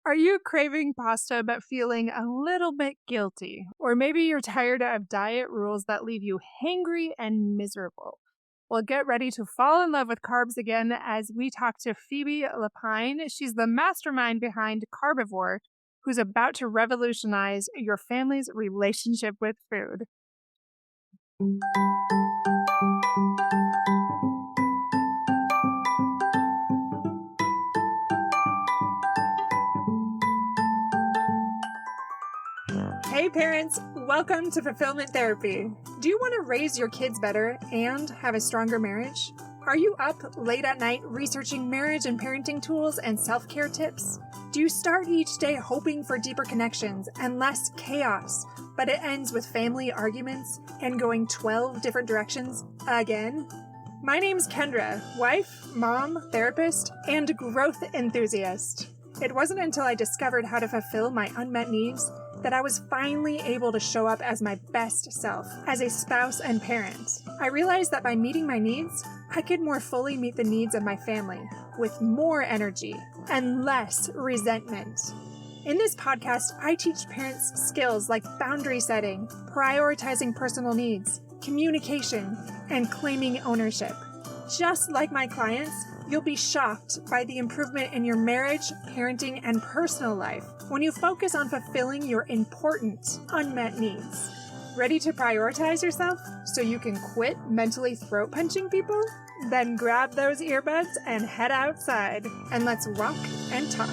Are you craving pasta but feeling a little bit guilty? Or maybe you're tired of diet rules that leave you hangry and miserable? Well, get ready to fall in love with carbs again as we talk to Phoebe Lapine. She's the mastermind behind Carbivore, who's about to revolutionize your family's relationship with food. Hey parents, welcome to Fulfillment Therapy. Do you want to raise your kids better and have a stronger marriage? Are you up late at night researching marriage and parenting tools and self-care tips? Do you start each day hoping for deeper connections and less chaos, but it ends with family arguments and going 12 different directions again? My name's Kendra, wife, mom, therapist, and growth enthusiast. It wasn't until I discovered how to fulfill my unmet needs that I was finally able to show up as my best self, as a spouse and parent. I realized that by meeting my needs, I could more fully meet the needs of my family with more energy and less resentment. In this podcast, I teach parents skills like boundary setting, prioritizing personal needs, communication, and claiming ownership. Just like my clients, you'll be shocked by the improvement in your marriage, parenting, and personal life when you focus on fulfilling your important unmet needs. Ready to prioritize yourself so you can quit mentally throat punching people? Then grab those earbuds and head outside, and let's rock and talk.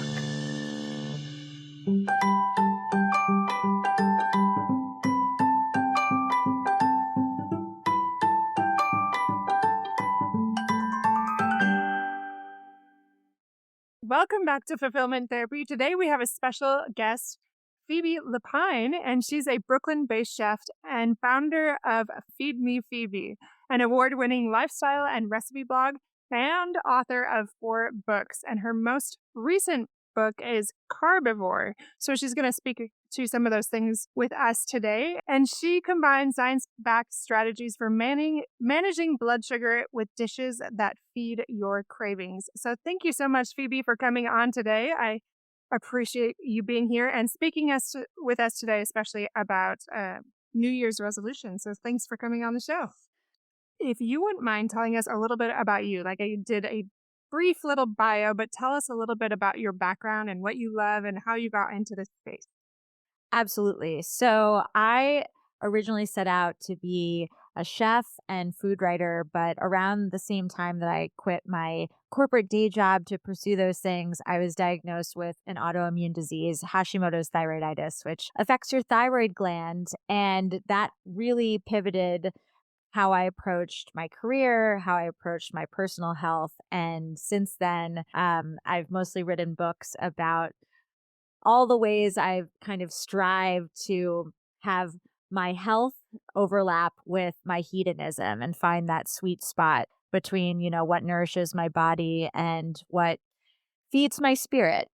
Welcome back to Fulfillment Therapy. Today we have a special guest, Phoebe Lapine, and she's a Brooklyn-based chef and founder of Feed Me Phoebe, an award-winning lifestyle and recipe blog and author of 4 books. And her most recent book is Carbivore. So she's going to speak to some of those things with us today. And she combines science-backed strategies for managing blood sugar with dishes that feed your cravings. So thank you so much, Phoebe, for coming on today. I appreciate you being here and speaking with us today, especially about New Year's resolutions. So thanks for coming on the show. If you wouldn't mind telling us a little bit about you, like I did a brief little bio, but tell us a little bit about your background and what you love and how you got into this space. Absolutely. So I originally set out to be a chef and food writer, but around the same time that I quit my corporate day job to pursue those things, I was diagnosed with an autoimmune disease, Hashimoto's thyroiditis, which affects your thyroid gland. And that really pivoted how I approached my career, how I approached my personal health. And since then, I've mostly written books about all the ways I've kind of strived to have my health overlap with my hedonism and find that sweet spot between, what nourishes my body and what feeds my spirit.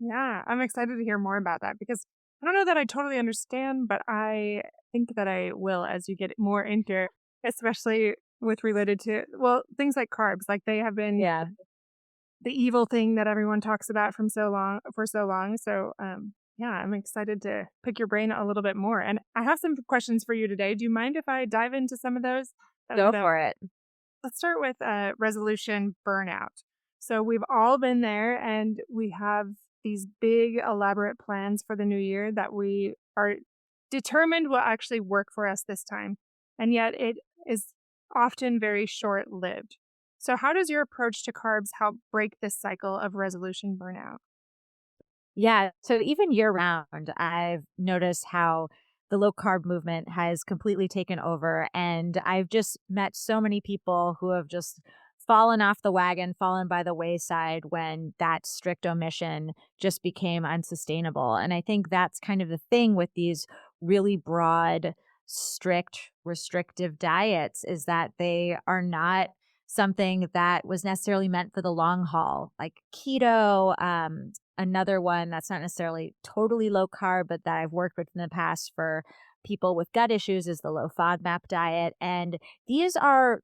Yeah, I'm excited to hear more about that because I don't know that I totally understand, but I think that I will as you get more into it, especially with related to, well, things like carbs. Like they have been Yeah. the evil thing that everyone talks about for so long. So, yeah, I'm excited to pick your brain a little bit more. And I have some questions for you today. Do you mind if I dive into some of those? Go for it. Let's start with resolution burnout. So we've all been there and we have these big, elaborate plans for the new year that we are determined will actually work for us this time. And yet it is often very short lived. So, how does your approach to carbs help break this cycle of resolution burnout? Yeah. So even year round, I've noticed how the low carb movement has completely taken over. And I've just met so many people who have just fallen off the wagon, fallen by the wayside when that strict omission just became unsustainable. And I think that's kind of the thing with these really broad, strict, restrictive diets is that they are not something that was necessarily meant for the long haul, like keto. Another one that's not necessarily totally low carb, but that I've worked with in the past for people with gut issues is the low FODMAP diet. And these are,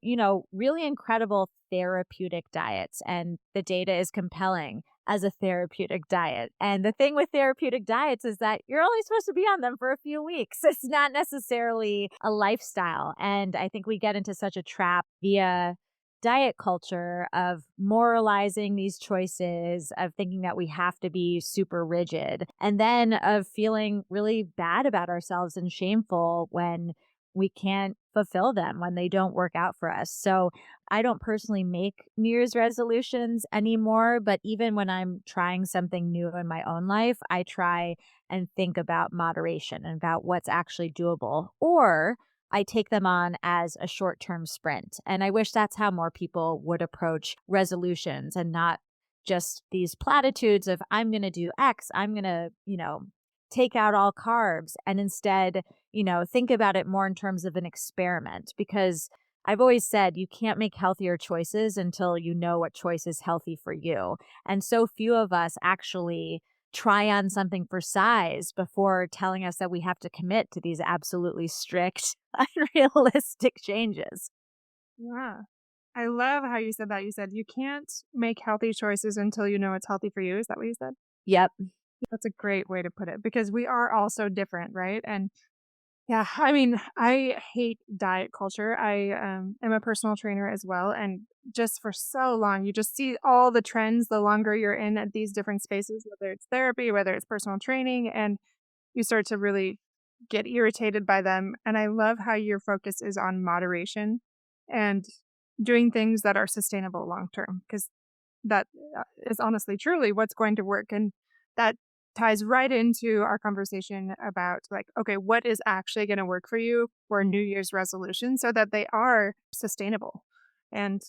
really incredible therapeutic diets. And the data is compelling. as a therapeutic diet. And the thing with therapeutic diets is that you're only supposed to be on them for a few weeks. It's not necessarily a lifestyle. And I think we get into such a trap via diet culture of moralizing these choices, of thinking that we have to be super rigid, and then of feeling really bad about ourselves and shameful when we can't fulfill them, when they don't work out for us. So I don't personally make New Year's resolutions anymore, but even when I'm trying something new in my own life, I try and think about moderation and about what's actually doable. Or I take them on as a short term sprint. And I wish that's how more people would approach resolutions and not just these platitudes of, I'm going to do X, I'm going to, take out all carbs, and instead, think about it more in terms of an experiment. Because I've always said you can't make healthier choices until you know what choice is healthy for you. And so few of us actually try on something for size before telling us that we have to commit to these absolutely strict, unrealistic changes. Yeah. I love how you said that. You said you can't make healthy choices until you know it's healthy for you. Is that what you said? Yep. That's a great way to put it because we are all so different, right? And yeah, I mean, I hate diet culture. I am a personal trainer as well. And just for so long, you just see all the trends the longer you're in at these different spaces, whether it's therapy, whether it's personal training, and you start to really get irritated by them. And I love how your focus is on moderation and doing things that are sustainable long term, because that is honestly, truly what's going to work. And that ties right into our conversation about like, okay, what is actually going to work for you for New Year's resolution so that they are sustainable. And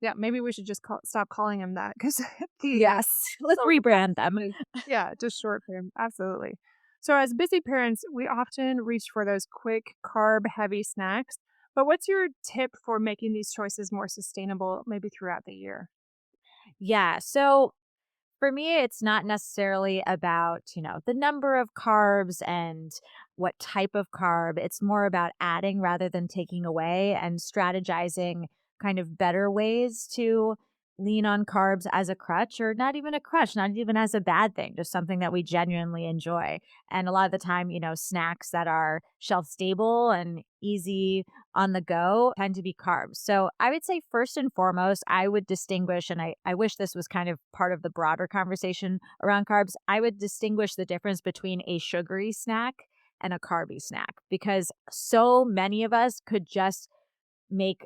yeah, maybe we should just stop calling them that because Yes. Let's rebrand them. yeah, just short term. Absolutely. So, as busy parents, we often reach for those quick carb heavy snacks. But what's your tip for making these choices more sustainable, maybe throughout the year? Yeah. So for me, it's not necessarily about, the number of carbs and what type of carb. It's more about adding rather than taking away, and strategizing kind of better ways to lean on carbs as a crutch, or not even a crutch, not even as a bad thing, just something that we genuinely enjoy. And a lot of the time, snacks that are shelf stable and easy on the go tend to be carbs. So I would say first and foremost, I would distinguish, and I wish this was kind of part of the broader conversation around carbs. I would distinguish the difference between a sugary snack and a carby snack, because so many of us could just make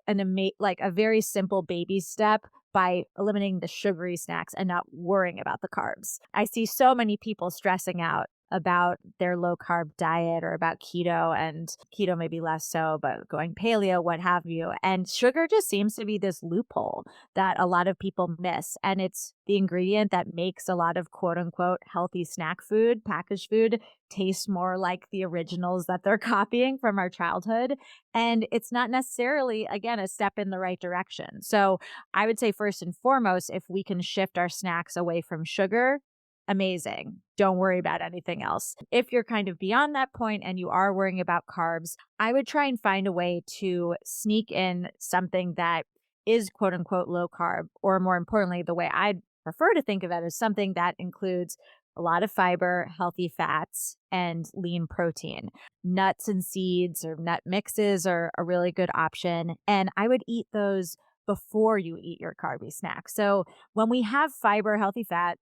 like a very simple baby step by eliminating the sugary snacks and not worrying about the carbs. I see so many people stressing out about their low carb diet or about keto, and keto maybe less so, but going paleo, what have you. And sugar just seems to be this loophole that a lot of people miss. And it's the ingredient that makes a lot of quote unquote healthy snack food, packaged food, taste more like the originals that they're copying from our childhood. And it's not necessarily, again, a step in the right direction. So I would say, first and foremost, if we can shift our snacks away from sugar, amazing. Don't worry about anything else. If you're kind of beyond that point and you are worrying about carbs, I would try and find a way to sneak in something that is quote unquote low carb, or more importantly, the way I'd prefer to think of it is something that includes a lot of fiber, healthy fats, and lean protein. Nuts and seeds or nut mixes are a really good option. And I would eat those before you eat your carby snack. So when we have fiber, healthy fat,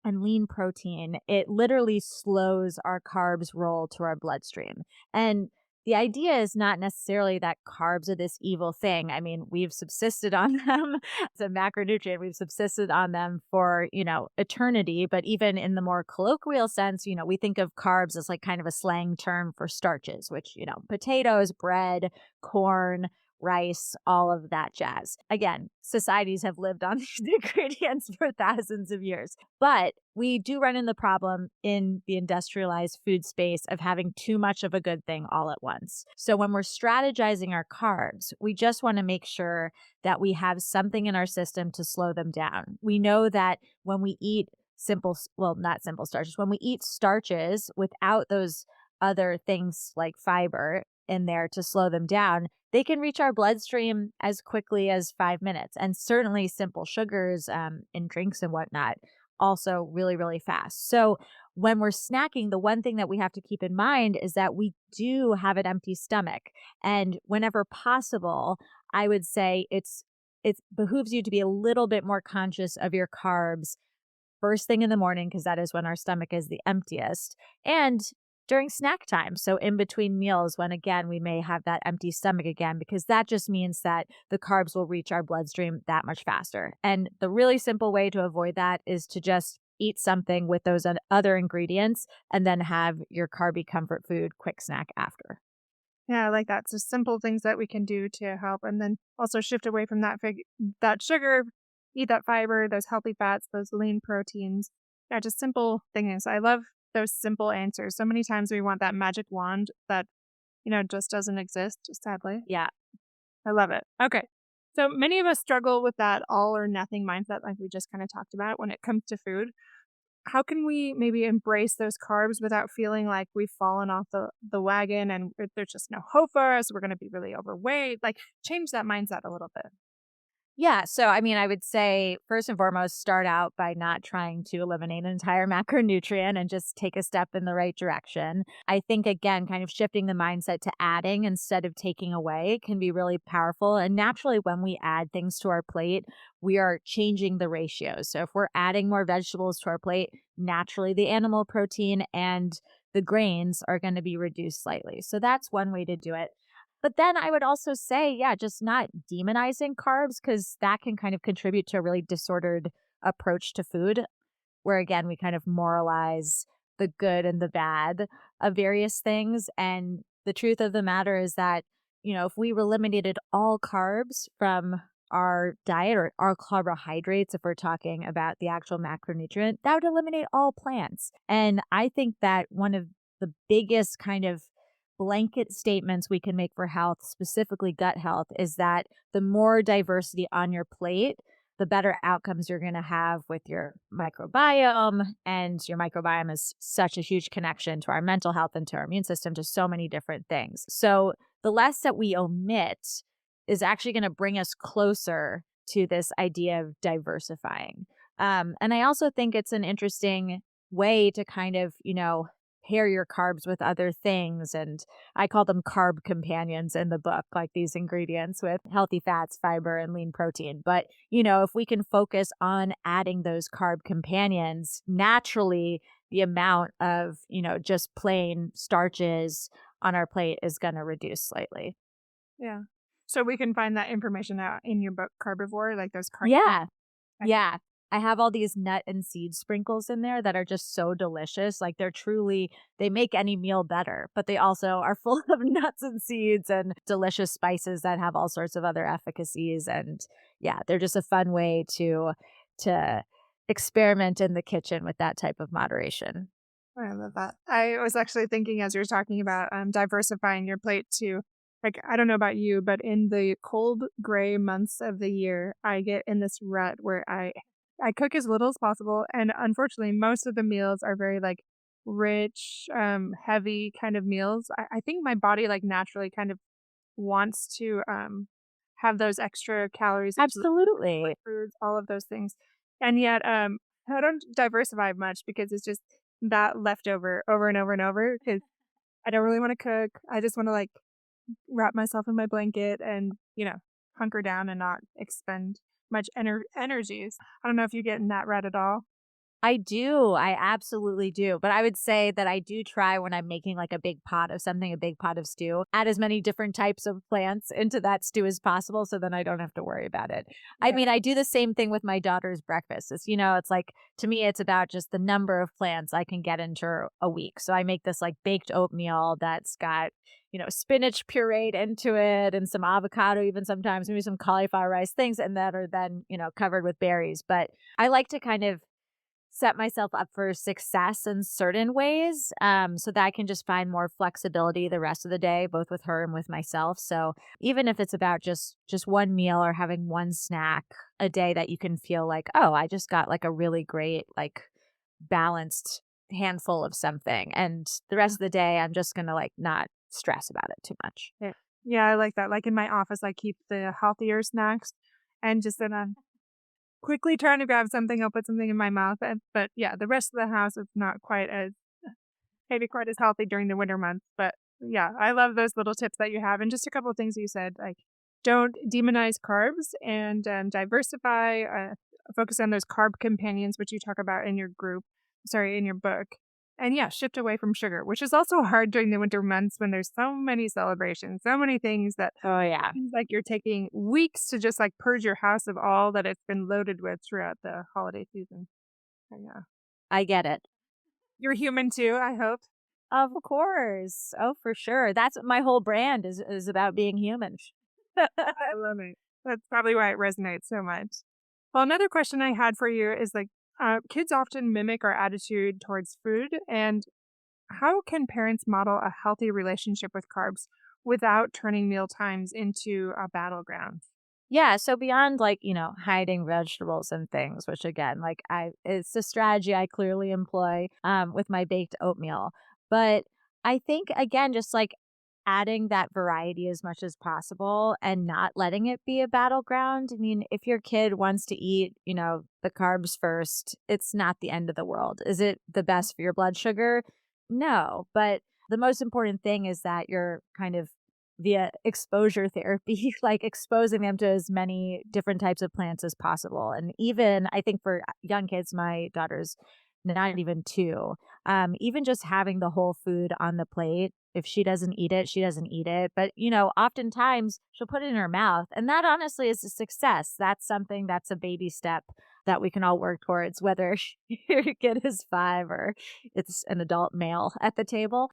and lean protein, it literally slows our carbs roll to our bloodstream. And the idea is not necessarily that carbs are this evil thing. I mean, we've subsisted on them as a macronutrient. We've subsisted on them for, eternity. But even in the more colloquial sense, we think of carbs as like kind of a slang term for starches, which, potatoes, bread, corn, rice, all of that jazz. Again, societies have lived on these ingredients for thousands of years. But we do run into the problem in the industrialized food space of having too much of a good thing all at once. So when we're strategizing our carbs, we just want to make sure that we have something in our system to slow them down. We know that when we eat not simple starches, when we eat starches without those other things like fiber in there to slow them down, they can reach our bloodstream as quickly as 5 minutes. And certainly simple sugars in drinks and whatnot also really, really fast. So when we're snacking, the one thing that we have to keep in mind is that we do have an empty stomach. And whenever possible, I would say it behooves you to be a little bit more conscious of your carbs first thing in the morning, because that is when our stomach is the emptiest, and during snack time. So, in between meals, when again, we may have that empty stomach again, because that just means that the carbs will reach our bloodstream that much faster. And the really simple way to avoid that is to just eat something with those other ingredients and then have your carby comfort food quick snack after. Yeah, I like that. So simple things that we can do to help, and then also shift away from that sugar, eat that fiber, those healthy fats, those lean proteins. Yeah, just simple things. I love those simple answers. So many times we want that magic wand that, just doesn't exist, sadly. Yeah. I love it. Okay. So many of us struggle with that all or nothing mindset, like we just kind of talked about when it comes to food. How can we maybe embrace those carbs without feeling like we've fallen off the wagon and there's just no hope for us? We're going to be really overweight. Like, change that mindset a little bit. Yeah. So, I mean, I would say first and foremost, start out by not trying to eliminate an entire macronutrient and just take a step in the right direction. I think, again, kind of shifting the mindset to adding instead of taking away can be really powerful. And naturally, when we add things to our plate, we are changing the ratios. So, if we're adding more vegetables to our plate, naturally the animal protein and the grains are going to be reduced slightly. So, that's one way to do it. But then I would also say, yeah, just not demonizing carbs, because that can kind of contribute to a really disordered approach to food, where again, we kind of moralize the good and the bad of various things. And the truth of the matter is that, if we eliminated all carbs from our diet, or our carbohydrates, if we're talking about the actual macronutrient, that would eliminate all plants. And I think that one of the biggest kind of blanket statements we can make for health, specifically gut health, is that the more diversity on your plate, the better outcomes you're going to have with your microbiome. And your microbiome is such a huge connection to our mental health and to our immune system, to so many different things. So the less that we omit is actually going to bring us closer to this idea of diversifying. And I also think it's an interesting way to kind of, pair your carbs with other things. And I call them carb companions in the book, like these ingredients with healthy fats, fiber, and lean protein. But, if we can focus on adding those carb companions, naturally, the amount of, just plain starches on our plate is going to reduce slightly. Yeah. So we can find that information out in your book, Carbivore, like those carbs. Yeah. Yeah. I have all these nut and seed sprinkles in there that are just so delicious. Like they make any meal better, but they also are full of nuts and seeds and delicious spices that have all sorts of other efficacies. And yeah, they're just a fun way to experiment in the kitchen with that type of moderation. I love that. I was actually thinking as you were talking about diversifying your plate too. Like, I don't know about you, but in the cold gray months of the year, I get in this rut where I cook as little as possible, and unfortunately, most of the meals are very like rich, heavy kind of meals. I think my body like naturally kind of wants to have those extra calories, Absolutely. foods, all of those things, and yet I don't diversify much because it's just that leftover over and over and over. Because I don't really want to cook. I just want to like wrap myself in my blanket and, hunker down and not expend much energies. I don't know if you get in that rut at all. I do. I absolutely do. But I would say that I do try, when I'm making like a big pot of something, a big pot of stew, add as many different types of plants into that stew as possible, so then I don't have to worry about it. I Yeah. mean, I do the same thing with my daughter's breakfast. It's like, to me, it's about just the number of plants I can get into a week. So I make this like baked oatmeal that's got, spinach pureed into it and some avocado, even sometimes, maybe some cauliflower rice, things, and that are then, covered with berries. But I like to kind of set myself up for success in certain ways, so that I can just find more flexibility the rest of the day, both with her and with myself. So even if it's about just one meal or having one snack a day, that you can feel like, oh, I just got like a really great, like, balanced handful of something, and the rest of the day I'm just gonna like not stress about it too much. Yeah. Yeah, I like that. Like in my office, I keep the healthier snacks and just then quickly trying to grab something, I'll put something in my mouth. But yeah, the rest of the house is not maybe quite as healthy during the winter months. But yeah, I love those little tips that you have. And just a couple of things you said, like don't demonize carbs and diversify, focus on those carb companions, which you talk about in your in your book. And yeah, shift away from sugar, which is also hard during the winter months when there's so many celebrations, so many things that Oh, yeah. seems like you're taking weeks to just like purge your house of all that it's been loaded with throughout the holiday season. So, yeah. I get it. You're human too, I hope. Of course. Oh, for sure. That's my whole brand is about being human. I love it. That's probably why it resonates so much. Well, another question I had for you is like, kids often mimic our attitude towards food. And how can parents model a healthy relationship with carbs without turning meal times into a battleground? Yeah, so beyond like, hiding vegetables and things, which again, like it's a strategy I clearly employ with my baked oatmeal. But I think again, just like adding that variety as much as possible and not letting it be a battleground. I mean, if your kid wants to eat, the carbs first, it's not the end of the world. Is it the best for your blood sugar? No, but the most important thing is that you're kind of via exposure therapy, like exposing them to as many different types of plants as possible. And even I think for young kids, my daughter's not even two, even just having the whole food on the plate. If she doesn't eat it, she doesn't eat it. But, oftentimes she'll put it in her mouth. And that honestly is a success. That's something that's a baby step that we can all work towards, whether your kid is 5 or it's an adult male at the table.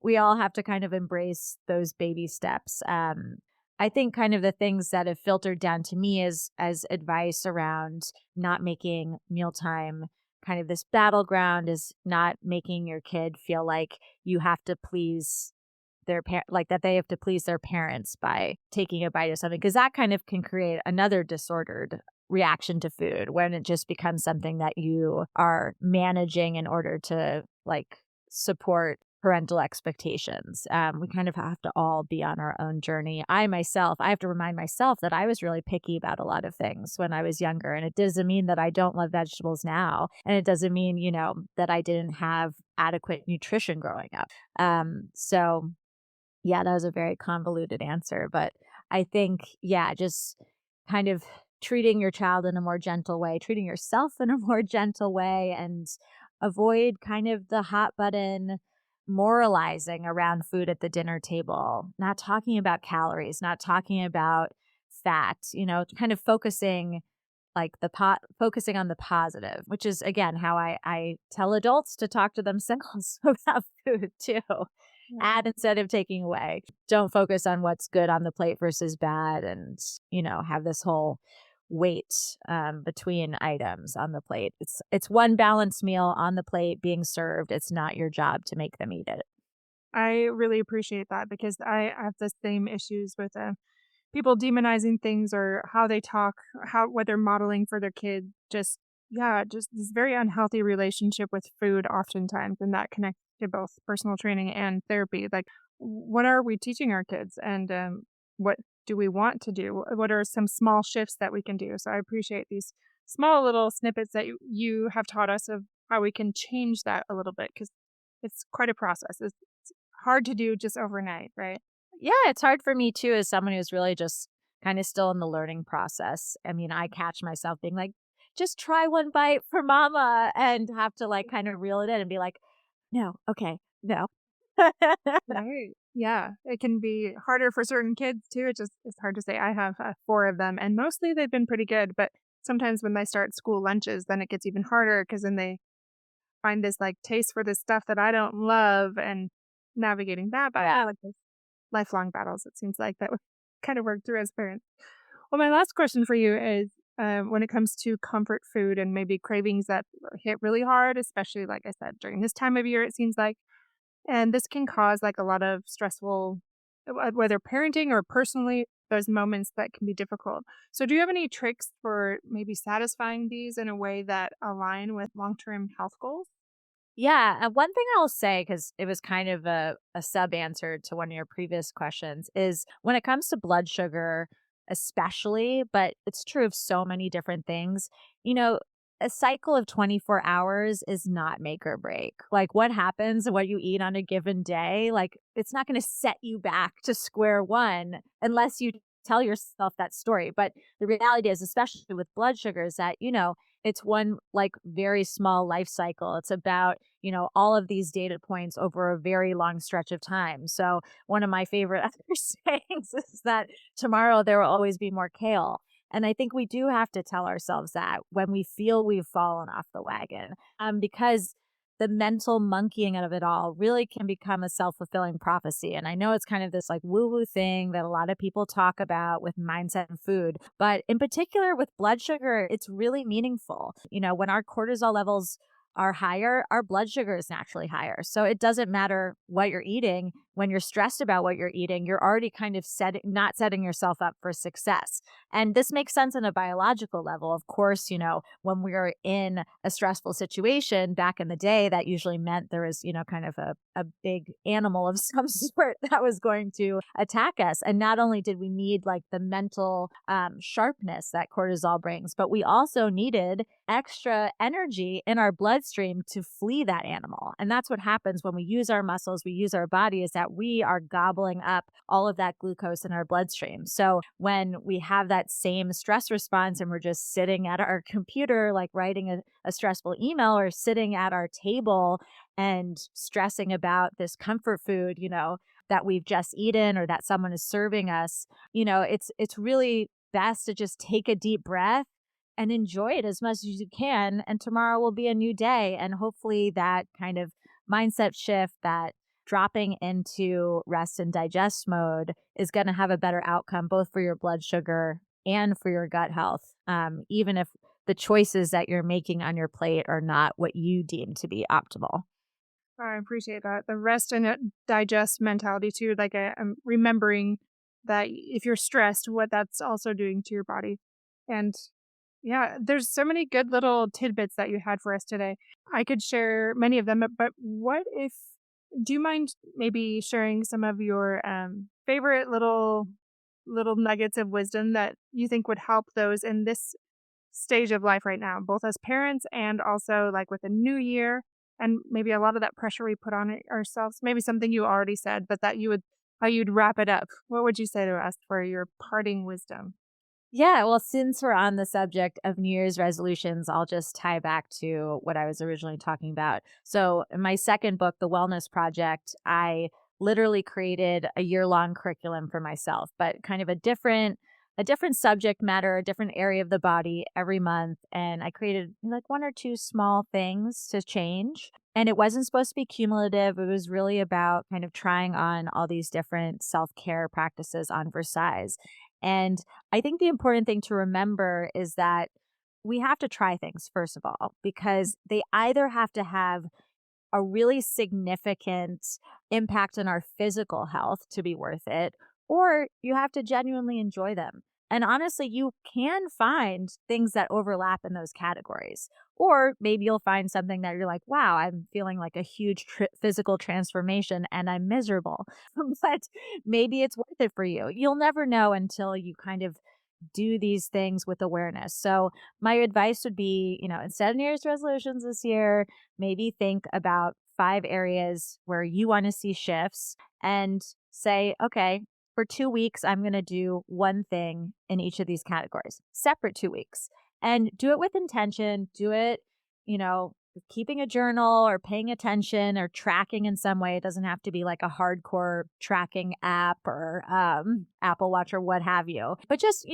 We all have to kind of embrace those baby steps. I think kind of the things that have filtered down to me is as advice around not making mealtime kind of this battleground, is not making your kid feel like you have to please like that they have to please their parents by taking a bite of something, because that kind of can create another disordered reaction to food when it just becomes something that you are managing in order to like support parental expectations. We kind of have to all be on our own journey. I have to remind myself that I was really picky about a lot of things when I was younger. And it doesn't mean that I don't love vegetables now. And it doesn't mean, that I didn't have adequate nutrition growing up. So yeah, that was a very convoluted answer. But I think, yeah, just kind of treating your child in a more gentle way, treating yourself in a more gentle way, and avoid kind of the hot button moralizing around food at the dinner table, not talking about calories, not talking about fat, kind of focusing like focusing on the positive, which is again how I tell adults to talk to themselves about food too. Yeah. Add instead of taking away. Don't focus on what's good on the plate versus bad, and have this whole weight between items on the plate. It's one balanced meal on the plate being served. It's not your job to make them eat it. I really appreciate that because I have the same issues with people demonizing things or how they talk, what they're modeling for their kids. Just this very unhealthy relationship with food oftentimes, and that connects to both personal training and therapy. Like, what are we teaching our kids, and what do we want to do? What are some small shifts that we can do? So I appreciate these small little snippets that you have taught us of how we can change that a little bit because it's quite a process. It's hard to do just overnight, right? Yeah, it's hard for me too, as someone who's really just kind of still in the learning process. I mean, I catch myself being like, just try one bite for mama, and have to like kind of reel it in and be like, no, okay, no. Right. Yeah. It can be harder for certain kids too. It's hard to say. I have 4 of them and mostly they've been pretty good, but sometimes when they start school lunches, then it gets even harder because then they find this like taste for this stuff that I don't love and navigating that. But I like this lifelong battles. It seems like that would kind of work through as parents. Well, my last question for you is when it comes to comfort food and maybe cravings that hit really hard, especially like I said, during this time of year, it seems like and this can cause like a lot of stressful, whether parenting or personally, those moments that can be difficult. So, do you have any tricks for maybe satisfying these in a way that align with long term health goals? Yeah, one thing I'll say, because it was kind of a sub answer to one of your previous questions, is when it comes to blood sugar, especially, but it's true of so many different things. You know, a cycle of 24 hours is not make or break. Like what happens, what you eat on a given day, like it's not going to set you back to square one unless you tell yourself that story. But the reality is, especially with blood sugars, that, it's one like very small life cycle. It's about, all of these data points over a very long stretch of time. So one of my favorite other sayings is that tomorrow there will always be more kale. And I think we do have to tell ourselves that when we feel we've fallen off the wagon, because the mental monkeying of it all really can become a self-fulfilling prophecy. And I know it's kind of this like woo-woo thing that a lot of people talk about with mindset and food, but in particular with blood sugar, it's really meaningful. When our cortisol levels are higher, our blood sugar is naturally higher. So it doesn't matter what you're eating. When you're stressed about what you're eating, you're already kind of not setting yourself up for success. And this makes sense on a biological level. Of course, when we were in a stressful situation back in the day, that usually meant there was, kind of a big animal of some sort that was going to attack us. And not only did we need like the mental sharpness that cortisol brings, but we also needed extra energy in our bloodstream to flee that animal. And that's what happens when we use our muscles, we use our body, is that we are gobbling up all of that glucose in our bloodstream. So when we have that same stress response and we're just sitting at our computer, like writing a stressful email, or sitting at our table and stressing about this comfort food, that we've just eaten or that someone is serving us, it's really best to just take a deep breath and enjoy it as much as you can. And tomorrow will be a new day. And hopefully that kind of mindset shift, that dropping into rest and digest mode, is going to have a better outcome, both for your blood sugar and for your gut health, even if the choices that you're making on your plate are not what you deem to be optimal. I appreciate that. The rest and digest mentality too. Like I'm remembering that if you're stressed, what that's also doing to your body. And yeah, there's so many good little tidbits that you had for us today. I could share many of them, but what if, do you mind maybe sharing some of your favorite little nuggets of wisdom that you think would help those in this stage of life right now, both as parents and also like with a new year and maybe a lot of that pressure we put on it ourselves, maybe something you already said, but that how you'd wrap it up. What would you say to us for your parting wisdom? Yeah, well, since we're on the subject of New Year's resolutions, I'll just tie back to what I was originally talking about. So, in my second book, The Wellness Project, I literally created a year-long curriculum for myself, but kind of a different subject matter, a different area of the body every month, and I created like one or two small things to change. And it wasn't supposed to be cumulative. It was really about kind of trying on all these different self-care practices on for size. And I think the important thing to remember is that we have to try things, first of all, because they either have to have a really significant impact on our physical health to be worth it, or you have to genuinely enjoy them. And honestly, you can find things that overlap in those categories. Or maybe you'll find something that you're like, wow, I'm feeling like a huge physical transformation and I'm miserable. But maybe it's worth it for you. You'll never know until you kind of do these things with awareness. So my advice would be, instead of New Year's resolutions this year, maybe think about 5 areas where you want to see shifts and say, okay, for 2 weeks, I'm going to do one thing in each of these categories, separate 2 weeks, and do it with intention. Do it, you know, keeping a journal or paying attention or tracking in some way. It doesn't have to be like a hardcore tracking app or Apple Watch or what have you, but just,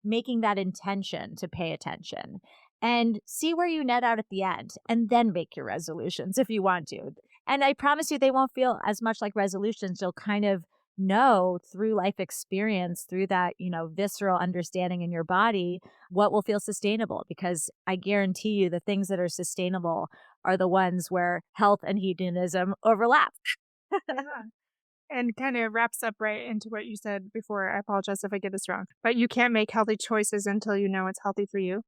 making that intention to pay attention and see where you net out at the end, and then make your resolutions if you want to. And I promise you, they won't feel as much like resolutions. You'll kind of know through life experience, through that, visceral understanding in your body, what will feel sustainable. Because I guarantee you the things that are sustainable are the ones where health and hedonism overlap. Yeah. And kind of wraps up right into what you said before. I apologize if I get this wrong, but you can't make healthy choices until you know it's healthy for you.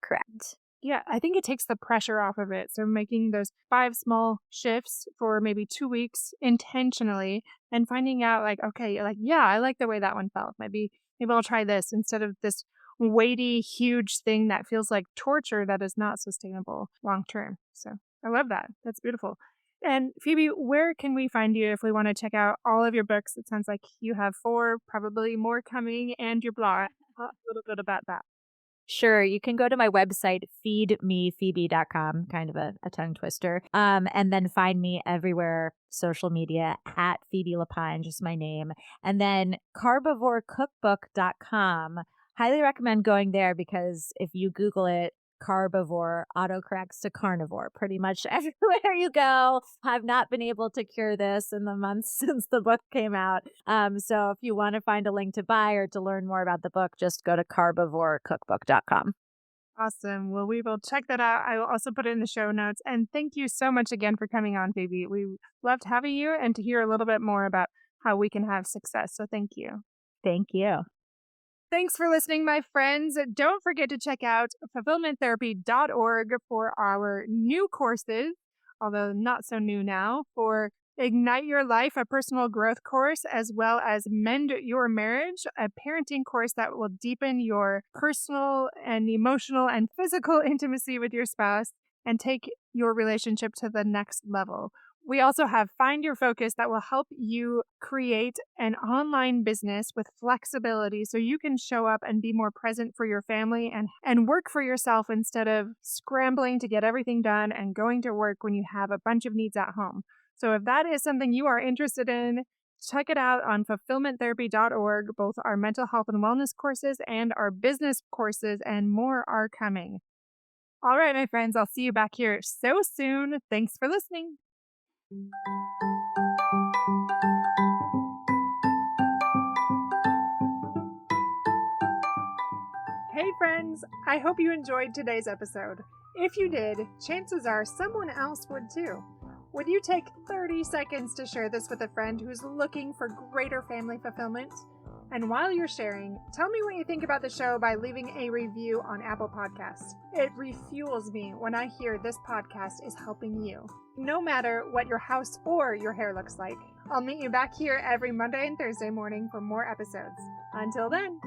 Correct. Yeah, I think it takes the pressure off of it. So making those 5 small shifts for maybe 2 weeks intentionally and finding out like, okay, like, yeah, I like the way that one felt. Maybe maybe I'll try this instead of this weighty, huge thing that feels like torture that is not sustainable long term. So I love that. That's beautiful. And Phoebe, where can we find you if we want to check out all of your books? It sounds like you have 4, probably more coming, and your blog. Talk a little bit about that. Sure. You can go to my website, feedmephoebe.com, kind of a tongue twister, and then find me everywhere, social media, at Phoebe Lapine, just my name. And then carbivorecookbook.com. Highly recommend going there because if you Google it, Carbivore autocorrects to carnivore pretty much everywhere you go. I've not been able to cure this in the months since the book came out. So if you want to find a link to buy or to learn more about the book, just go to carbivorecookbook.com. Awesome. Well, we will check that out. I will also put it in the show notes. And thank you so much again for coming on, Phoebe. We loved having you and to hear a little bit more about how we can have success. So thank you. Thank you. Thanks for listening, my friends. Don't forget to check out fulfillmenttherapy.org for our new courses, although not so new now, for Ignite Your Life, a personal growth course, as well as Mend Your Marriage, a parenting course that will deepen your personal and emotional and physical intimacy with your spouse and take your relationship to the next level. We also have Find Your Focus that will help you create an online business with flexibility so you can show up and be more present for your family and work for yourself instead of scrambling to get everything done and going to work when you have a bunch of needs at home. So if that is something you are interested in, check it out on fulfillmenttherapy.org. Both our mental health and wellness courses and our business courses and more are coming. All right, my friends, I'll see you back here so soon. Thanks for listening. Hey friends, I hope you enjoyed today's episode. If you did, chances are someone else would too. Would you take 30 seconds to share this with a friend who's looking for greater family fulfillment? And while you're sharing, tell me what you think about the show by leaving a review on Apple Podcasts. It refuels me when I hear this podcast is helping you, no matter what your house or your hair looks like. I'll meet you back here every Monday and Thursday morning for more episodes. Until then.